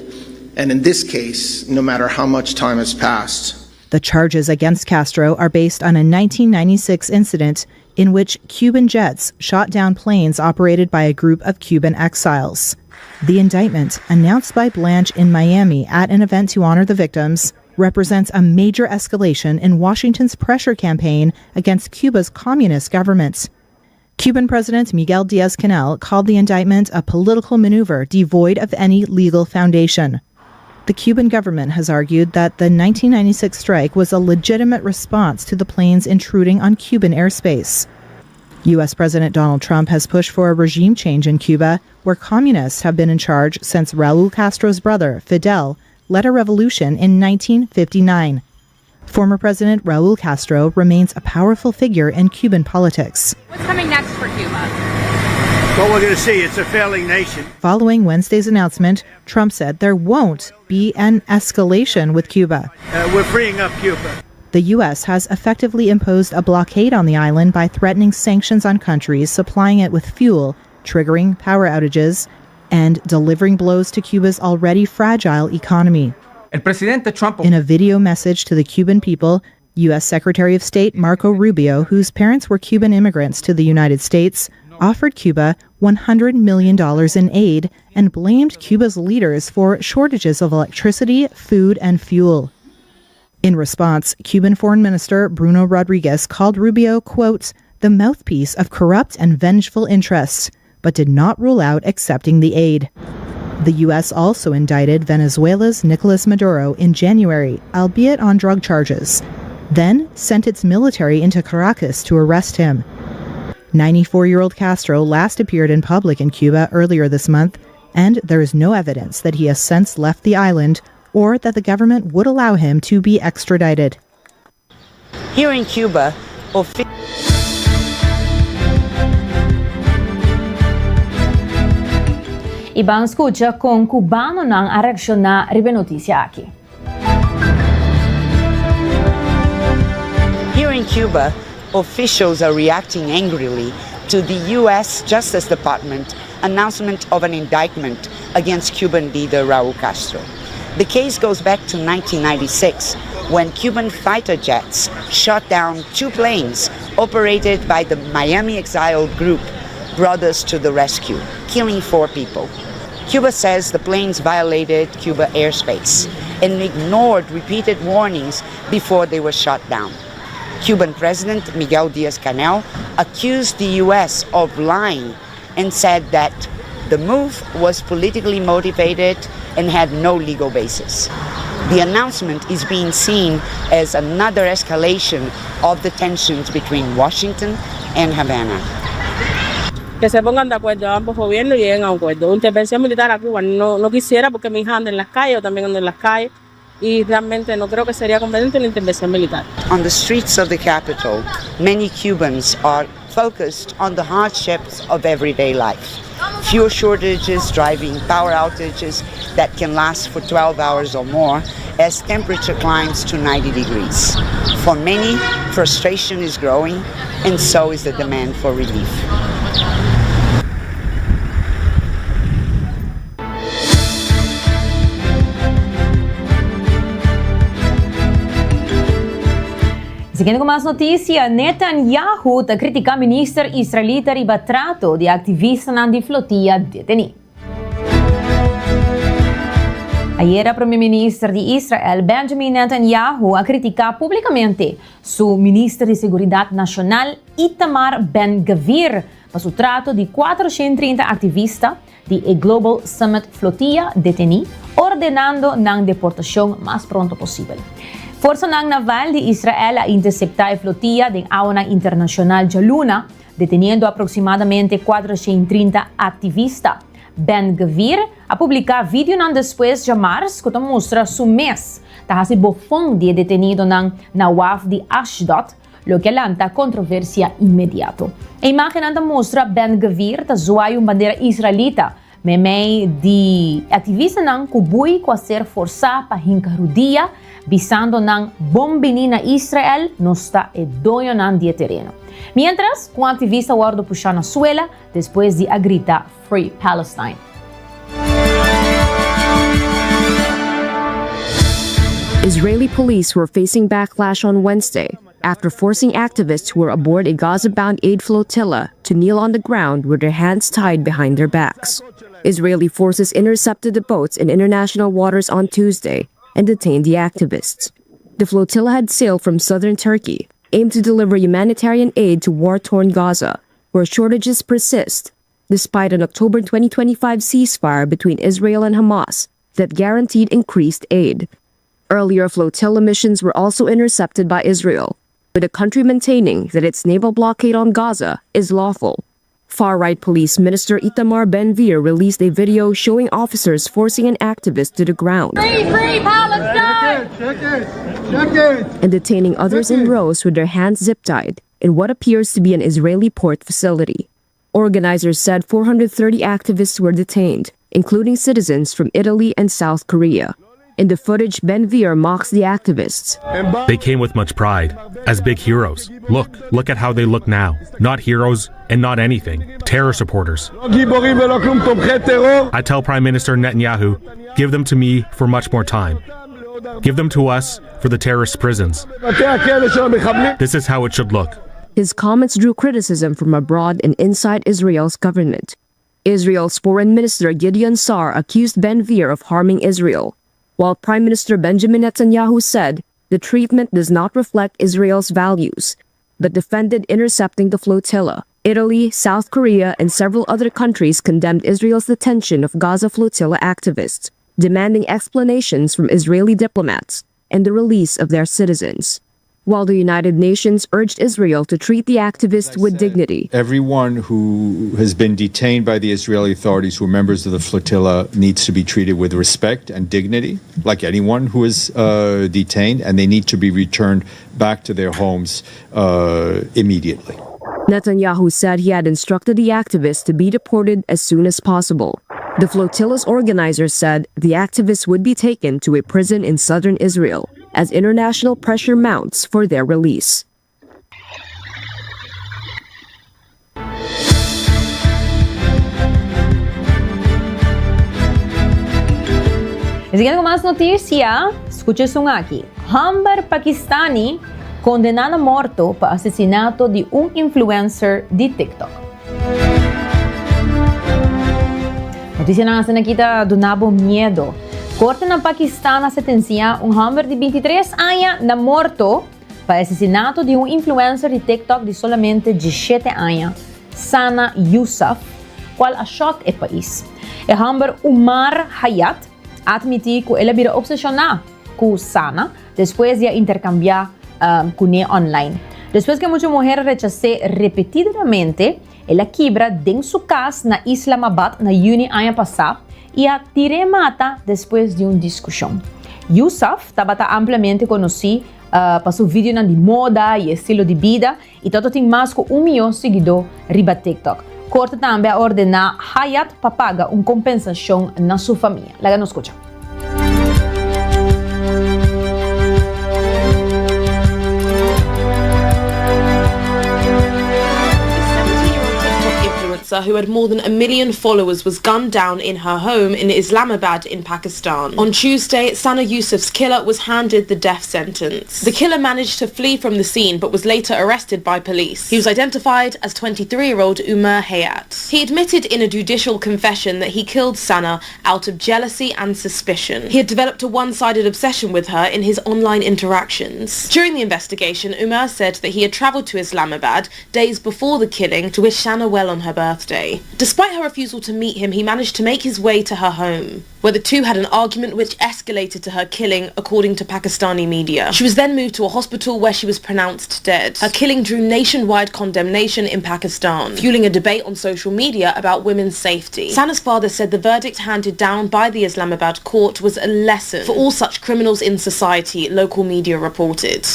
and in this case, no matter how much time has passed. The charges against Castro are based on a 1996 incident in which Cuban jets shot down planes operated by a group of Cuban exiles. The indictment, announced by Blanche in Miami at an event to honor the victims, represents a major escalation in Washington's pressure campaign against Cuba's communist government. Cuban President Miguel Díaz-Canel called the indictment a political maneuver devoid of any legal foundation. The Cuban government has argued that the 1996 strike was a legitimate response to the planes intruding on Cuban airspace. U.S. President Donald Trump has pushed for a regime change in Cuba, where communists have been in charge since Raul Castro's brother, Fidel, led a revolution in 1959. Former President Raul Castro remains a powerful figure in Cuban politics. What's coming next for Cuba? Well, we're going to see. It's a failing nation. Following Wednesday's announcement, Trump said there won't be an escalation with Cuba. We're freeing up Cuba. The U.S. has effectively imposed a blockade on the island by threatening sanctions on countries supplying it with fuel, triggering power outages, and delivering blows to Cuba's already fragile economy. In a video message to the Cuban people, U.S. Secretary of State Marco Rubio, whose parents were Cuban immigrants to the United States, offered Cuba $100 million in aid and blamed Cuba's leaders for shortages of electricity, food, and fuel. In response, Cuban Foreign Minister Bruno Rodriguez called Rubio, quote, the mouthpiece of corrupt and vengeful interests, but did not rule out accepting the aid. The U.S. also indicted Venezuela's Nicolas Maduro in January, albeit on drug charges, then sent its military into Caracas to arrest him. 94-year-old Castro last appeared in public in Cuba earlier this month, and there is no evidence that he has since left the island or that the government would allow him to be extradited. Here in Cuba, Ibang escucha con cubano nang a reaccionar ribe noticia aquí. Here in Cuba, officials are reacting angrily to the U.S. Justice Department announcement of an indictment against Cuban leader Raul Castro. The case goes back to 1996, when Cuban fighter jets shot down 2 planes operated by the Miami exile group Brothers to the Rescue, killing 4 people. Cuba says the planes violated Cuba airspace and ignored repeated warnings before they were shot down. Cuban President Miguel Díaz-Canel accused the U.S. of lying and said that the move was politically motivated and had no legal basis. The announcement is being seen as another escalation of the tensions between Washington and Havana. Que se pongan de acuerdo ambos gobiernos y lleguen a un acuerdo. Una intervención militar a Cuba no quisiera, porque mi hija anda en las calles, yo también ando en las calles, y realmente no creo que sería conveniente la intervención militar. On the streets of the capital, many Cubans are focused on the hardships of everyday life. Fuel shortages, driving power outages that can last for 12 hours or more as temperature climbs to 90 degrees. For many, frustration is growing, and so is the demand for relief. Seguindo com mais notícia, Netanyahu ta critica minister israelita ribatrato de ativista na de flotia deteni. Ayer, a primeiro-ministro de Israel, Benjamin Netanyahu, a criticar publicamente seu ministro de Seguridade Nacional, Itamar Ben-Gvir, para o trato de 430 ativistas de Global Summit Flotia deteni, ordenando a deportação mais pronto possível. Força naval de Israel a interceptar a flotia de aduana internacional de Luna, deteniendo aproximadamente 430 ativistas. Ben-Gvir a publicar vídeo depois de março que mostra seu mês. Está se bofão de detenido na Nawaf de Ashdod, lo que lanta controvérsia imediato. A imagem mostra Ben-Gvir ta zoai bandeira israelita, meio de ativista não kubui com a ser forçado para hincarudia, visando na bombinina Israel, não está doio de terreno. Mientras, com ativista guardo puxar na suela, depois de a gritar Free Palestine. Israeli police were facing backlash on Wednesday after forcing activists who were aboard a Gaza-bound aid flotilla to kneel on the ground with their hands tied behind their backs. Israeli forces intercepted the boats in international waters on Tuesday and detained the activists. The flotilla had sailed from southern Turkey, aimed to deliver humanitarian aid to war-torn Gaza, where shortages persist, despite an October 2025 ceasefire between Israel and Hamas that guaranteed increased aid. Earlier flotilla missions were also intercepted by Israel, with the country maintaining that its naval blockade on Gaza is lawful. Far-right police minister Itamar Ben-Gvir released a video showing officers forcing an activist to the ground Free Palestine! and detaining others in rows with their hands zip-tied in what appears to be an Israeli port facility. Organizers said 430 activists were detained, including citizens from Italy and South Korea. In the footage, Ben-Gvir mocks the activists. They came with much pride, as big heroes. Look at how they look now. Not heroes and not anything. Terror supporters. I tell Prime Minister Netanyahu, give them to me for much more time. Give them to us for the terrorist prisons. This is how it should look. His comments drew criticism from abroad and inside Israel's government. Israel's Foreign Minister Gideon Sa'ar accused Ben-Gvir of harming Israel, while Prime Minister Benjamin Netanyahu said the treatment does not reflect Israel's values, but defended intercepting the flotilla. Italy, South Korea, and several other countries condemned Israel's detention of Gaza flotilla activists, demanding explanations from Israeli diplomats and the release of their citizens, while the United Nations urged Israel to treat the activists with dignity. Everyone who has been detained by the Israeli authorities who are members of the flotilla needs to be treated with respect and dignity, like anyone who is detained, and they need to be returned back to their homes immediately. Netanyahu said he had instructed the activists to be deported as soon as possible. The flotilla's organizers said the activists would be taken to a prison in southern Israel as international pressure mounts for their release. Siguiendo con más noticia, escuche aqui. Hambar Pakistani condenado a morto para asesinato de influencer de TikTok. Notícia na nakita do nabo medo. Corte na Paquistão sentencia homem de 23 anos na morto para assassinato de influencer de TikTok de solamente 17 anos, Sana Yousaf, qual a choque o país. O homem Umar Hayat admitiu que ele era obsessionado com Sana depois de intercambiar com ele online. Depois que muitas mulheres rechazaram repetidamente, ela quebra dentro de sua casa na Islamabad na junho ano passado e a tirou mata depois de uma discussão. Yousaf estava amplamente conhecido para seu vídeo de moda e estilo de vida e todo tem mais de 1 milhão de seguidores riba TikTok. Corte também a ordenar Hayat para pagar uma compensação na sua família. Lá nos escuta. influencer who had more than 1 million followers was gunned down in her home in Islamabad in Pakistan. On Tuesday, Sana Yusuf's killer was handed the death sentence. The killer managed to flee from the scene but was later arrested by police. He was identified as 23-year-old Umar Hayat. He admitted in a judicial confession that he killed Sana out of jealousy and suspicion. He had developed a one-sided obsession with her in his online interactions. During the investigation, Umar said that he had travelled to Islamabad days before the killing to wish Sana well on her birthday. Despite her refusal to meet him, he managed to make his way to her home, where the two had an argument which escalated to her killing, according to Pakistani media. She was then moved to a hospital where she was pronounced dead. Her killing drew nationwide condemnation in Pakistan, fueling a debate on social media about women's safety. Sana's father said the verdict handed down by the Islamabad court was a lesson for all such criminals in society, local media reported.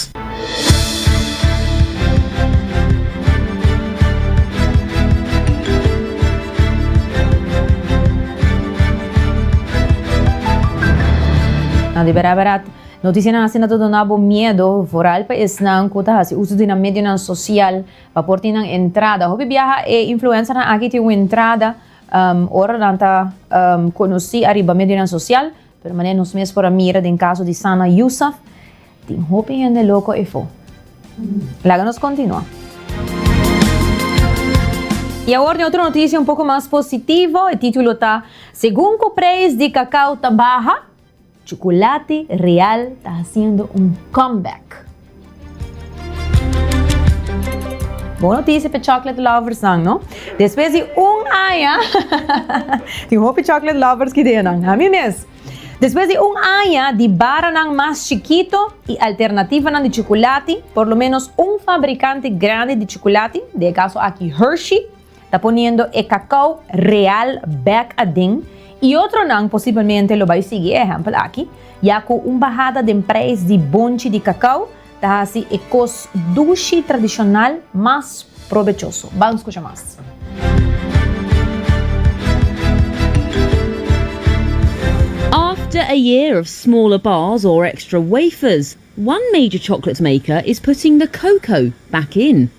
Di berat notícia na asin na todo nabo miedo foral pa isnang kuta si uso din ang medio ng social paporti ng entrada. Hobi biyaha influencer na agit yung entrada ora nanta conosci arriba medio ng social pero manen nos mes por a mira din caso di Sana Yusuf din hopi en de loco e fo. Láganos continua. E agora tem outra notícia um pouco mais positivo, o título tá según o preço de cacau tá baja, chocolate real está haciendo un comeback. Boa notícia para chocolate lovers, não? Depois de año, tem hope chocolate lovers que tem, a mim mesmo. Depois de año de barra mais chiquito e alternativa de chocolate, por lo menos fabricante grande de chocolate, de caso aqui Hershey, está poniendo el cacao real back again. E outro não, possivelmente, lo vai seguir, exemplo aqui, já com bajada de preço de bonche de cacau, tá assim, é cos doce tradicional mais provechoso. Vamos escutar mais. After a year of smaller bars or extra wafers, one major chocolate maker is putting the cocoa back in.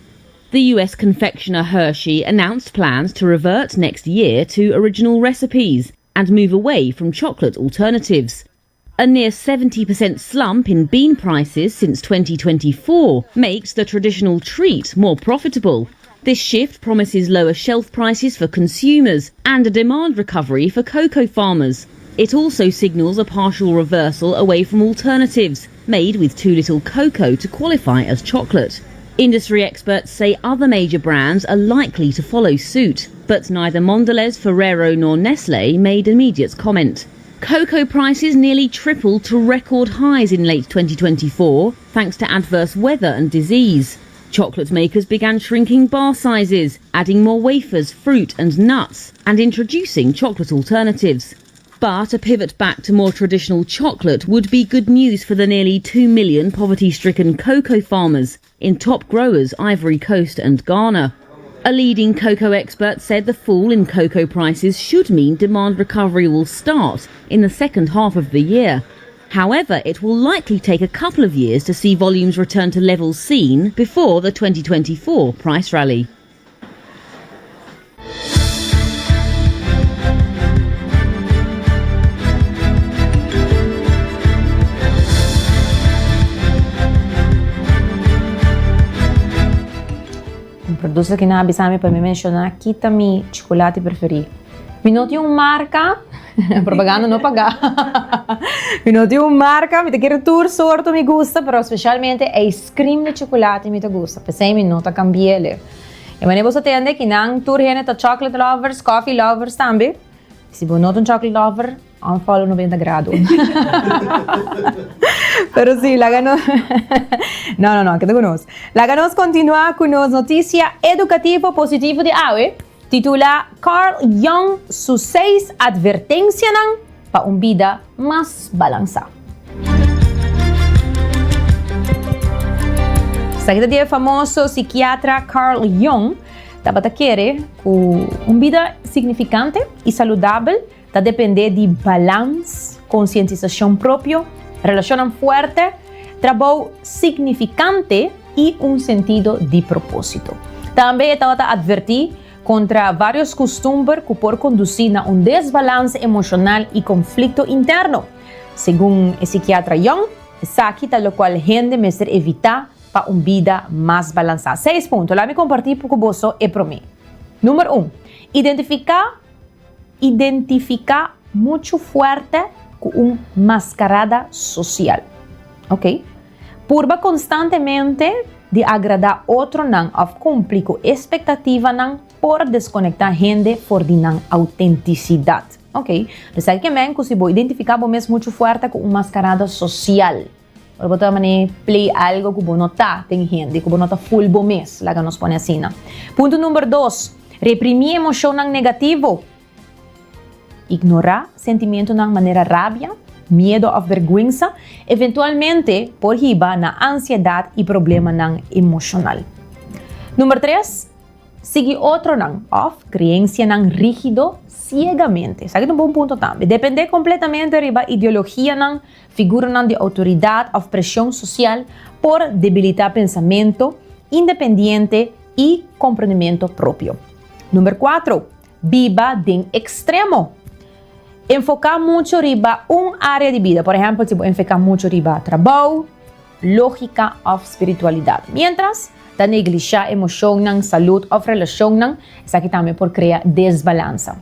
The US confectioner Hershey announced plans to revert next year to original recipes and move away from chocolate alternatives. A near 70% slump in bean prices since 2024 makes the traditional treat more profitable. This shift promises lower shelf prices for consumers and a demand recovery for cocoa farmers. It also signals a partial reversal away from alternatives made with too little cocoa to qualify as chocolate. Industry experts say other major brands are likely to follow suit, but neither Mondelez, Ferrero nor Nestlé made immediate comment. Cocoa prices nearly tripled to record highs in late 2024 thanks to adverse weather and disease. Chocolate makers began shrinking bar sizes, adding more wafers, fruit and nuts, and introducing chocolate alternatives. But a pivot back to more traditional chocolate would be good news for the nearly 2 million poverty-stricken cocoa farmers in top growers Ivory Coast and Ghana. A leading cocoa expert said the fall in cocoa prices should mean demand recovery will start in the second half of the year. However, it will likely take a couple of years to see volumes return to levels seen before the 2024 price rally. Producer que na abisame para me mencionar kita mi chocolate preferido. Mi noti marca, propaganda não pagar. Mi noti marca, mi te quero tur sorto mi gusta, pero especialmente ice cream de chocolate mi te gusta. Pensei mi nota cambiele. E mane você entende que não tur hene ta chocolate lovers, coffee lovers também. Se você não chocolate lover, on follow 90 grados. Pero sí, láganos. No, que te conozco. Láganos continúa con nos noticia educativo positivo de hoy. Titula Carl Jung sus 6 advertencias para una vida más balanceada. Seguida del famoso psiquiatra Carl Jung, tabata quiere una vida significante y saludable, ta depende de balance, concientización propio, relación fuerte, trabajo significante y un sentido de propósito. También estaba a advertir contra varios costumbres que por conducir a un desbalance emocional y conflicto interno. Según el psiquiatra Young, aquí tal lo cual gente me ser evitar para una vida más balanceada. 6 puntos. Let me compartir con vos y para mí. Número 1. Identificar mucho fuerte con una mascarada social. ¿Ok? Purba constantemente de agradar otro nan of cumplir con expectativa nan por desconectar gente por de nan autenticidad. ¿Ok? Entonces, que me si voy identificar mucho fuerte con una mascarada social. Por botar mané play algo que no está ten gente, que no está full mes, la que nos pone así. Punto número 2. Reprimir emoción negativo. Ignorar sentimiento de manera rabia, miedo o vergüenza, eventualmente por riba na ansiedad y problema emocional. Número 3. Sigue otro of creencia rígido ciegamente. Sabe que un buen punto también. Depende completamente de la ideología figura de autoridad o presión social por debilitar pensamiento independiente y comprendimiento propio. Número 4. Viva de extremo. Enfocar mucho riba un área de vida. Por ejemplo, si enfocar mucho riba trabajo, lógica o espiritualidad. Mientras, da negligenciar emoción, salud o relación, es aquí también por crear desbalanza.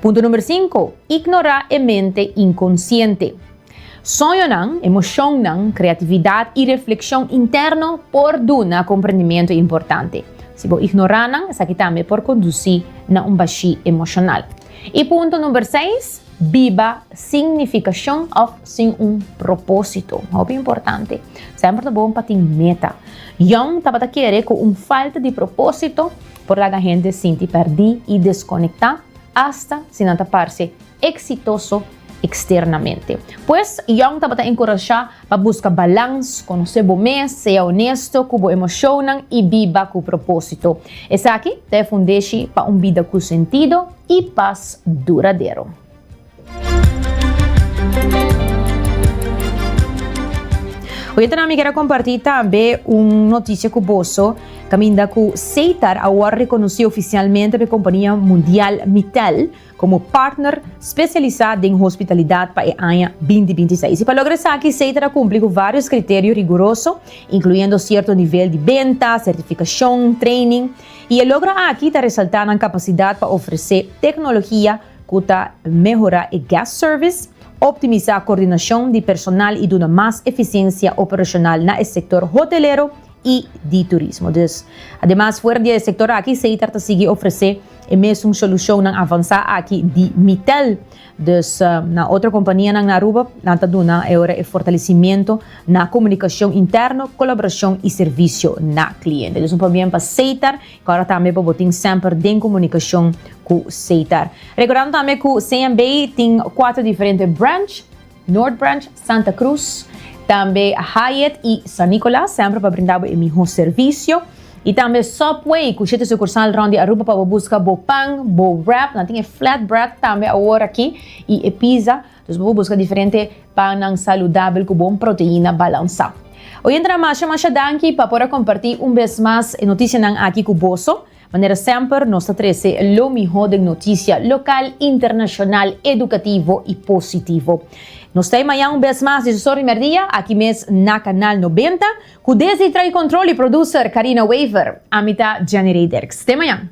Punto número 5. Ignorar la mente inconsciente. Sonho, emoción, creatividad y reflexión interno por duna comprendimiento importante. Si vos ignorar, es aquí también por conducir a un vacío emocional. Y punto número 6. Viva significación o sin un propósito. Muy importante. Siempre es bueno para tener meta. Young tabata quiere con una falta de propósito por la gente siente perder y desconectar hasta sin taparse exitoso externamente. Pues Young tabata encorajar para buscar balance, conocer bom, ser honesto, con emoción y viva con propósito. Es aquí te fundeshi para una vida con sentido y paz duradero. Hoy también quiero compartir también una noticia con vos. Caminda que Seitar ahora reconoció oficialmente la compañía mundial Mittal como partner especializado en hospitalidad para el año 2026. Y para lograr eso, aquí Seitar cumple con varios criterios rigurosos, incluyendo cierto nivel de venta, certificación, training. Y el logra aquí te resaltar la capacidad para ofrecer tecnología que mejora el guest service, optimizar la coordinación de personal y de una más eficiencia operacional en el sector hotelero y de turismo. Además, fuera del sector aquí, Seitar sigue ofrecer una solución avanzada aquí de Mittal. Na otra compañía en Aruba, ahora el fortalecimiento en la comunicación interna, colaboración y servicio na cliente. Es un bien para Seitar, que ahora también podemos siempre en comunicación con Seitar. Recordando también que CMB tiene 4 diferentes branches: North Branch, Santa Cruz, también Hyatt y San Nicolás, siempre para brindar el mejor servicio. Y también Subway, que es sucursal de Aruba para buscar pan, wrap, tiene flatbread también ahora aquí, y pizza. Entonces, vamos buscar diferente pan saludable con buena proteína balanceada. Hoy entra más danki para poder compartir un vez más noticias aquí con vos. De manera siempre nos trae lo mejor de noticia local, internacional, educativo y positivo. Nos trae mañana un vez más de su primer día, aquí mes na Canal 90, con desde trae control y producer Karina Waver, a mitad Jenny Derks. De mañana.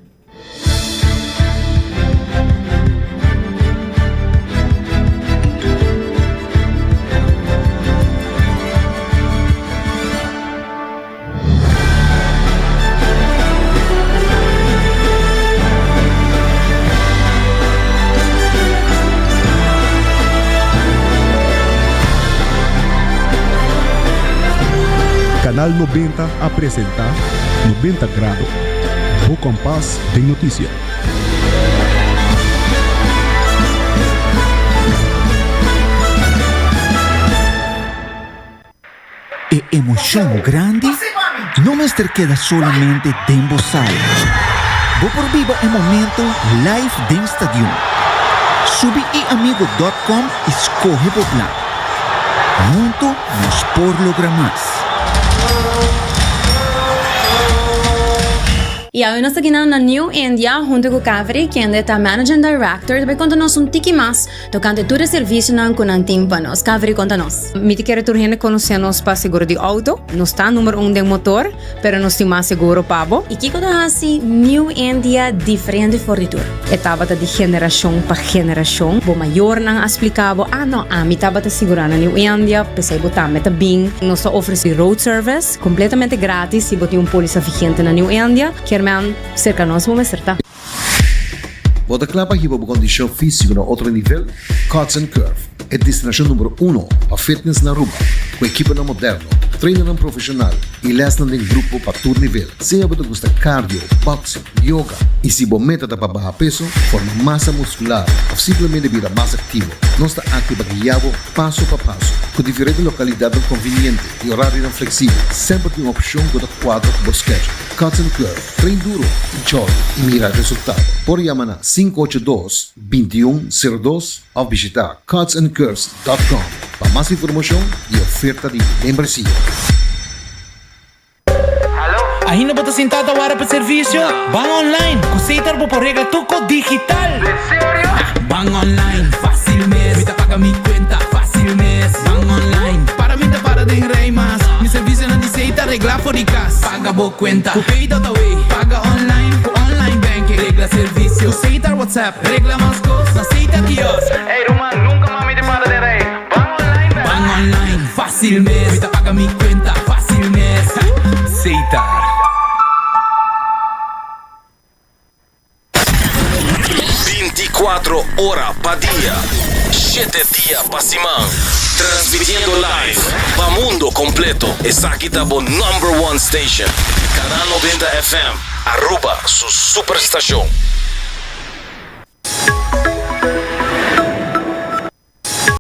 Canal 90 apresenta 90 grados, o compás de notícia. Emoción grande no me queda solamente en Bozal. Vou por viva el momento live de estadio. Subi amigo.com escoge o plan. Junto nos por lograr más. E aí nós aqui na New India, junto com o Kaveri, que é a Managing Director, vai contar-nos tiki mais, tocante todo o serviço com a tímpanos. Kaveri, conta-nos. Me quero turhene conhecer-nos para seguro de auto, nós está número 1 de motor, pero nós temos mais seguro pabo. E que quando assim, New India, diferente fornitura. Etapa de geração para geração, o maior não explicava, não, a mim estava segurando na New India, pensei botar meta bem, nós oferece road service, completamente grátis, se botar polícia vigente na New India, que cerca de nós vamos acertar. Bota clapa aqui para a condição física no outro nível, Cuts and Curve é a destinação número 1 para fitness na Aruba, com equipa moderno, treino profissional e lesson em grupo para todo nível. Seja você gosta cardio, boxing, yoga e se você meta para baixar peso, formar massa muscular ou simplesmente virar mais ativo, nós estamos aqui para guiá-lo passo a passo, com diferentes localidades convenientes e horários flexíveis. Sempre tem uma opção com o quadro do schedule. Cuts and Curve, treino duro, enjoy e mira resultado. Por chamar 582-2102 ou visitar cutsandcurves.com para mais informação e oferta de membresia. Ainda bota sentada hora para serviço? Bang online, aceitar por rega tuco digital. Sério? Bang online, fácil mês. Me paga mi cuenta, fácil mês. Bang online, para mim para de rei mas. Mi serviço não aceita regla for de casa. Paga boa conta, o pay da way. Paga online, com online banking. Regla serviço, aceitar WhatsApp. Regla mais coisas, aceita kiosco. Ei, Roman, nunca mami de para de rei. Bang online, fácil mês. Me paga mi cuenta, fácil mês. Aceitar. 24 horas para día, 7 días para semana, transmitiendo live para mundo completo. Esa aquí está por #1 station, Canal 90 FM, Aruba, su superestación.